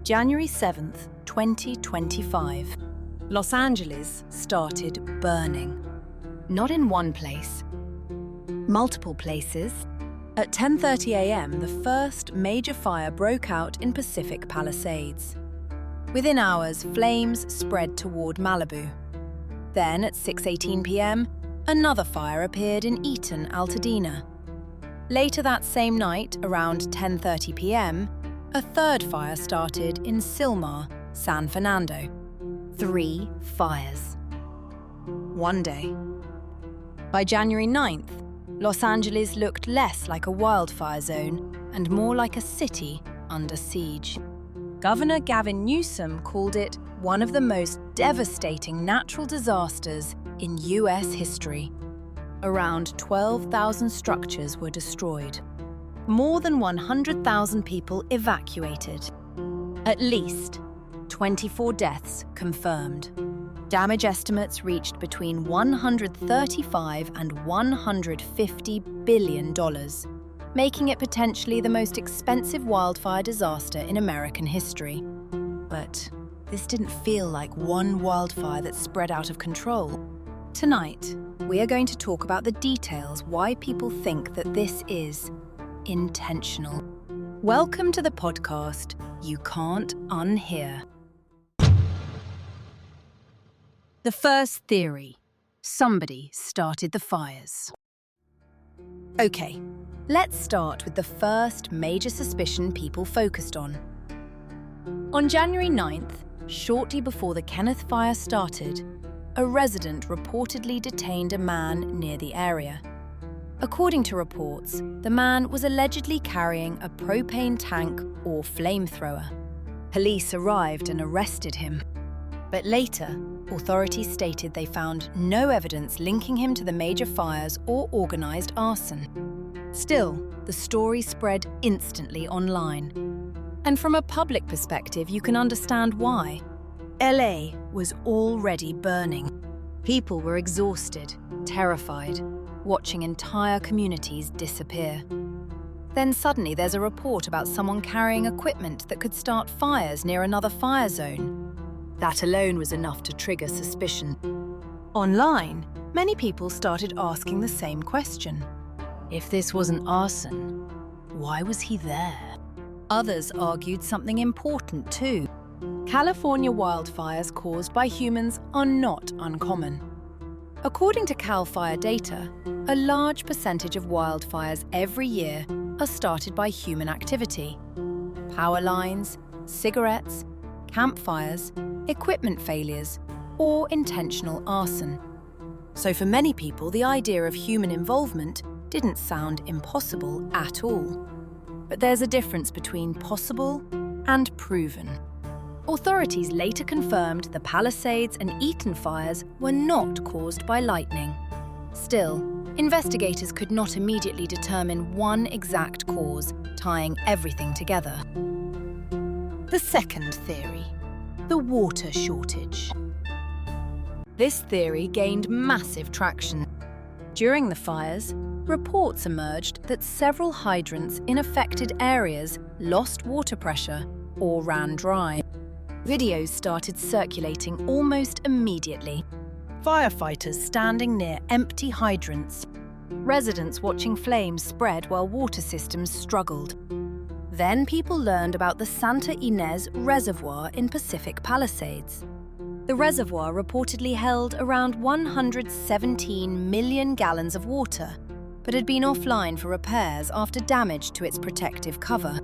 January 7th, 2025. Los Angeles started burning. Not in one place, multiple places. At 10:30 a.m., the first major fire broke out in Pacific Palisades. Within hours, flames spread toward Malibu. Then, at 6:18 p.m., another fire appeared in Eaton, Altadena. Later that same night, around 10:30 p.m., a third fire started in Silmar, San Fernando. 3 fires. One day. By January 9th, Los Angeles looked less like a wildfire zone and more like a city under siege. Governor Gavin Newsom called it one of the most devastating natural disasters in US history. Around 12,000 structures were destroyed. More than 100,000 people evacuated. At least 24 deaths confirmed. Damage estimates reached between $135 and $150 billion, making it potentially the most expensive wildfire disaster in American history. But this didn't feel like one wildfire that spread out of control. Tonight, we are going to talk about the details why people think that this is intentional. Welcome to the podcast You Can't Unhear. The first theory: somebody started the fires. Okay, let's start with the first major suspicion people focused on. On January 9th, shortly before the Kenneth Fire started, a resident reportedly detained a man near the area. According to reports, the man was allegedly carrying a propane tank or flamethrower. Police arrived and arrested him. But later, authorities stated they found no evidence linking him to the major fires or organized arson. Still, the story spread instantly online. And from a public perspective, you can understand why. LA was already burning. People were exhausted, terrified, watching entire communities disappear. Then suddenly there's a report about someone carrying equipment that could start fires near another fire zone. That alone was enough to trigger suspicion. Online, many people started asking the same question. If this wasn't arson, why was he there? Others argued something important too. California wildfires caused by humans are not uncommon. According to CAL FIRE data, a large percentage of wildfires every year are started by human activity. Power lines, cigarettes, campfires, equipment failures, or intentional arson. So for many people, the idea of human involvement didn't sound impossible at all. But there's a difference between possible and proven. Authorities later confirmed the Palisades and Eaton fires were not caused by lightning. Still, investigators could not immediately determine one exact cause, tying everything together. The second theory: the water shortage. This theory gained massive traction. During the fires, reports emerged that several hydrants in affected areas lost water pressure or ran dry. Videos started circulating almost immediately. Firefighters standing near empty hydrants. Residents watching flames spread while water systems struggled. Then people learned about the Santa Ynez Reservoir in Pacific Palisades. The reservoir reportedly held around 117 million gallons of water, but had been offline for repairs after damage to its protective cover.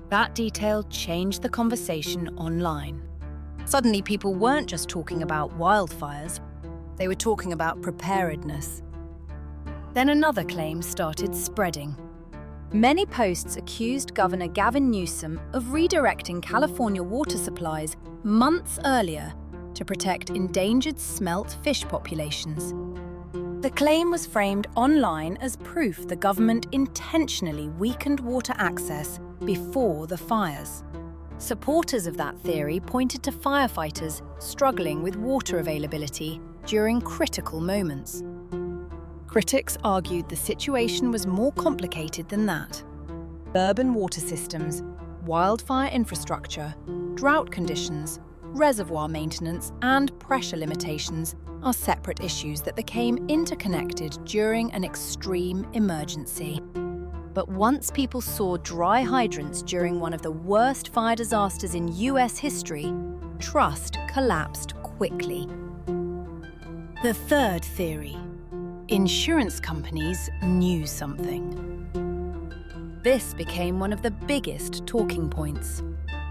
That detail changed the conversation online. Suddenly, people weren't just talking about wildfires, they were talking about preparedness. Then another claim started spreading. Many posts accused Governor Gavin Newsom of redirecting California water supplies months earlier to protect endangered smelt fish populations. The claim was framed online as proof the government intentionally weakened water access before the fires. Supporters of that theory pointed to firefighters struggling with water availability during critical moments. Critics argued the situation was more complicated than that. Urban water systems, Wildfire infrastructure, drought conditions, reservoir maintenance, and pressure limitations are separate issues that became interconnected during an extreme emergency. But once people saw dry hydrants during one of the worst fire disasters in US history, trust collapsed quickly. The third theory: insurance companies knew something. This became one of the biggest talking points.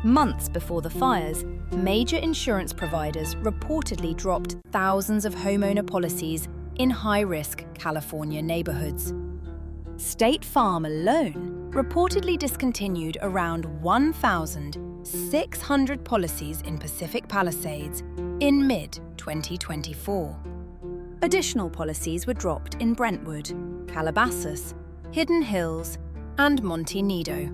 Months before the fires, major insurance providers reportedly dropped thousands of homeowner policies in high-risk California neighborhoods. State Farm alone reportedly discontinued around 1,600 policies in Pacific Palisades in mid-2024. Additional policies were dropped in Brentwood, Calabasas, Hidden Hills, and Monte Nido.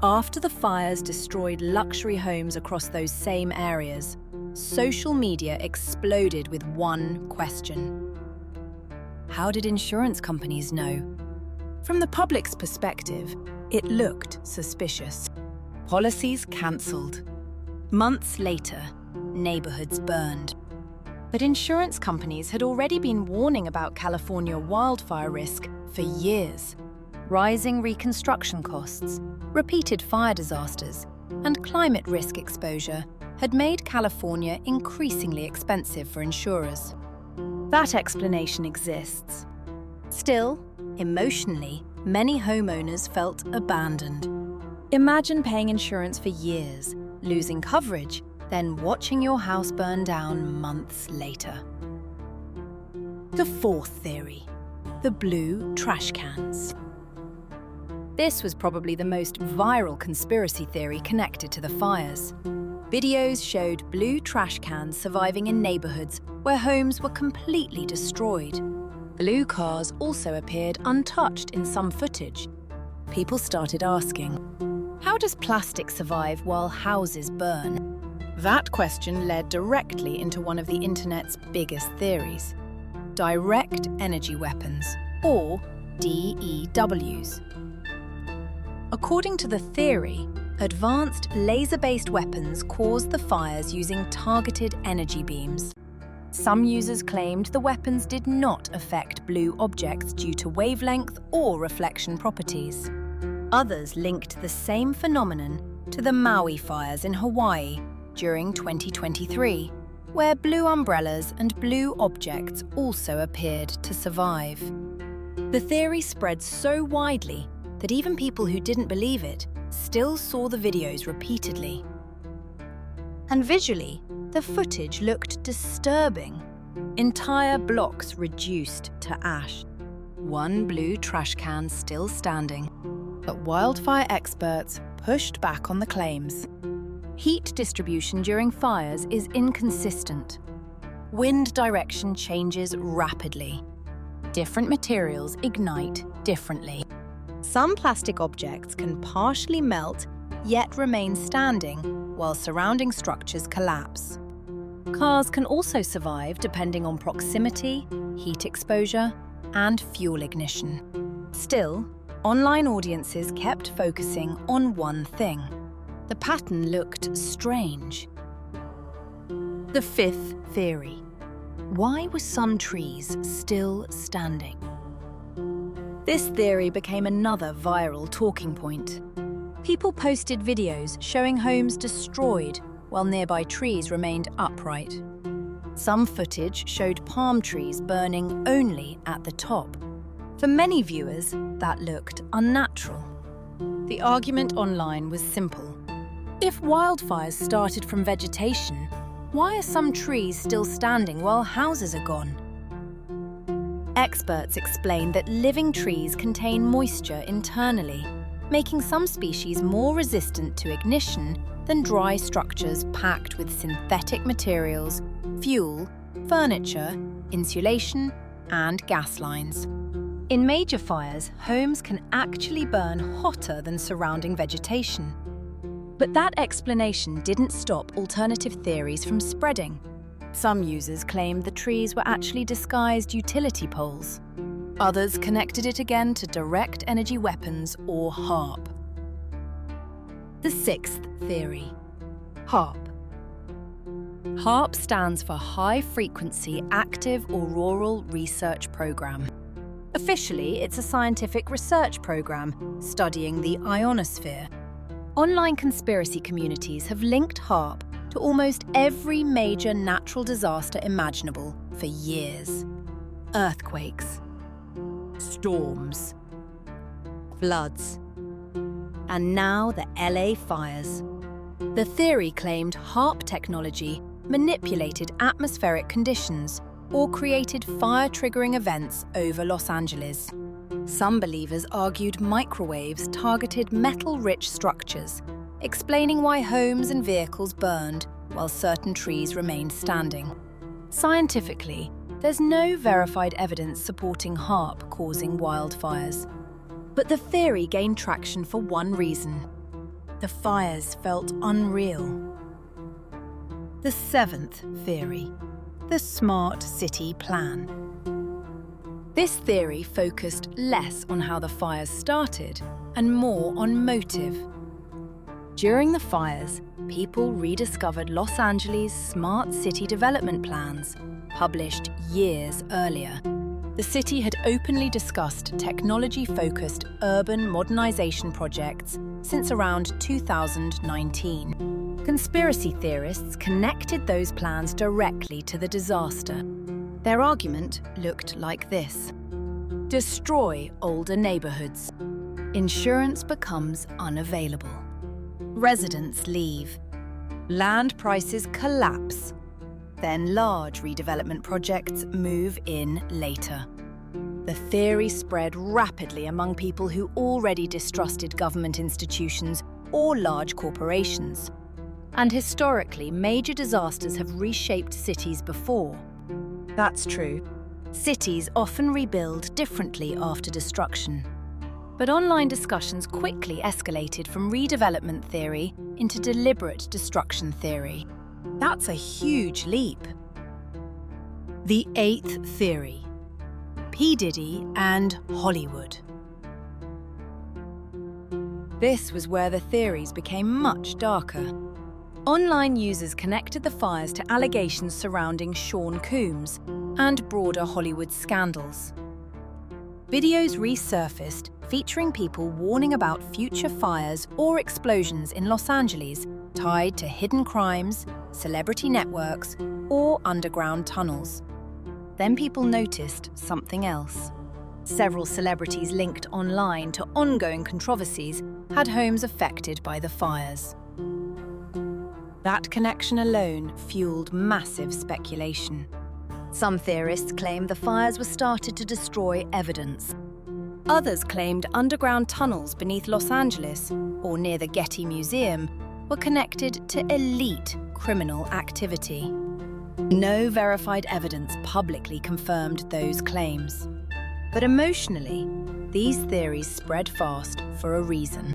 After the fires destroyed luxury homes across those same areas, social media exploded with one question: how did insurance companies know? From the public's perspective, it looked suspicious. Policies cancelled. Months later, neighborhoods burned. But insurance companies had already been warning about California wildfire risk for years. Rising reconstruction costs, repeated fire disasters, and climate risk exposure had made California increasingly expensive for insurers. That explanation exists. Still, emotionally, many homeowners felt abandoned. Imagine paying insurance for years, losing coverage, then watching your house burn down months later. The fourth theory: the blue trash cans. This was probably the most viral conspiracy theory connected to the fires. Videos showed blue trash cans surviving in neighborhoods where homes were completely destroyed. Blue cars also appeared untouched in some footage. People started asking, how does plastic survive while houses burn? That question led directly into one of the internet's biggest theories: direct energy weapons, or DEWs. According to the theory, advanced laser-based weapons caused the fires using targeted energy beams. Some users claimed the weapons did not affect blue objects due to wavelength or reflection properties. Others linked the same phenomenon to the Maui fires in Hawaii during 2023, where blue umbrellas and blue objects also appeared to survive. The theory spread so widely that even people who didn't believe it still saw the videos repeatedly. And visually, the footage looked disturbing. Entire blocks reduced to ash. One blue trash can still standing. But wildfire experts pushed back on the claims. Heat distribution during fires is inconsistent. Wind direction changes rapidly. Different materials ignite differently. Some plastic objects can partially melt, yet remain standing, while surrounding structures collapse. Cars can also survive depending on proximity, heat exposure, and fuel ignition. Still, online audiences kept focusing on one thing. The pattern looked strange. The fifth theory: why were some trees still standing? This theory became another viral talking point. People posted videos showing homes destroyed while nearby trees remained upright. Some footage showed palm trees burning only at the top. For many viewers, that looked unnatural. The argument online was simple. If wildfires started from vegetation, why are some trees still standing while houses are gone? Experts explain that living trees contain moisture internally, making some species more resistant to ignition than dry structures packed with synthetic materials, fuel, furniture, insulation, and gas lines. In major fires, homes can actually burn hotter than surrounding vegetation. But that explanation didn't stop alternative theories from spreading. Some users claimed the trees were actually disguised utility poles. Others connected it again to direct energy weapons or HARP. The sixth theory. HAARP. HAARP stands for High Frequency Active Auroral Research Program. Officially, it's a scientific research program studying the ionosphere. Online conspiracy communities have linked HAARP to almost every major natural disaster imaginable for years. Earthquakes, storms, floods, and now the LA fires. The theory claimed HAARP technology manipulated atmospheric conditions or created fire-triggering events over Los Angeles. Some believers argued microwaves targeted metal-rich structures, explaining why homes and vehicles burned while certain trees remained standing. Scientifically, there's no verified evidence supporting HAARP causing wildfires. But the theory gained traction for one reason. The fires felt unreal. The seventh theory. The Smart City Plan. This theory focused less on how the fires started and more on motive. During the fires, people rediscovered Los Angeles' smart city development plans, published years earlier. The city had openly discussed technology-focused urban modernization projects since around 2019. Conspiracy theorists connected those plans directly to the disaster. Their argument looked like this. Destroy older neighborhoods. Insurance becomes unavailable. Residents leave. Land prices collapse. Then large redevelopment projects move in later. The theory spread rapidly among people who already distrusted government institutions or large corporations. And historically, major disasters have reshaped cities before. That's true. Cities often rebuild differently after destruction. But online discussions quickly escalated from redevelopment theory into deliberate destruction theory. That's a huge leap. The eighth theory. P. Diddy and Hollywood. This was where the theories became much darker. Online users connected the fires to allegations surrounding Sean Combs and broader Hollywood scandals. Videos resurfaced featuring people warning about future fires or explosions in Los Angeles tied to hidden crimes, celebrity networks, or underground tunnels. Then people noticed something else. Several celebrities linked online to ongoing controversies had homes affected by the fires. That connection alone fueled massive speculation. Some theorists claimed the fires were started to destroy evidence. Others claimed underground tunnels beneath Los Angeles, or near the Getty Museum, were connected to elite criminal activity. No verified evidence publicly confirmed those claims. But emotionally, these theories spread fast for a reason.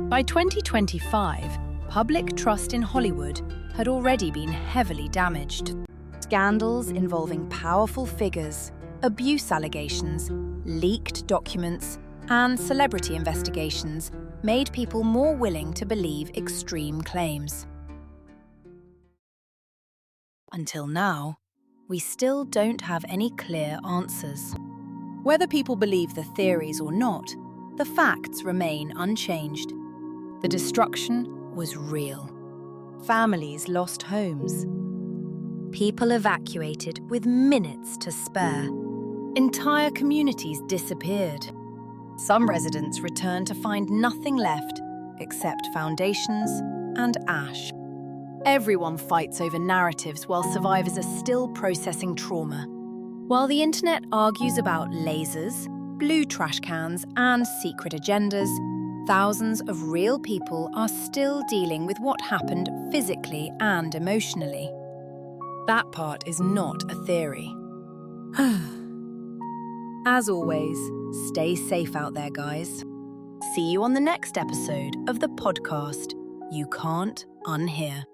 By 2025, public trust in Hollywood had already been heavily damaged. Scandals involving powerful figures, abuse allegations, leaked documents, and celebrity investigations made people more willing to believe extreme claims. Until now, we still don't have any clear answers. Whether people believe the theories or not, the facts remain unchanged. The destruction was real. Families lost homes. People evacuated with minutes to spare. Entire communities disappeared. Some residents returned to find nothing left except foundations and ash. Everyone fights over narratives while survivors are still processing trauma. While the internet argues about lasers, blue trash cans, and secret agendas, thousands of real people are still dealing with what happened physically and emotionally. That part is not a theory. As always, stay safe out there, guys. See you on the next episode of the podcast You Can't Unhear.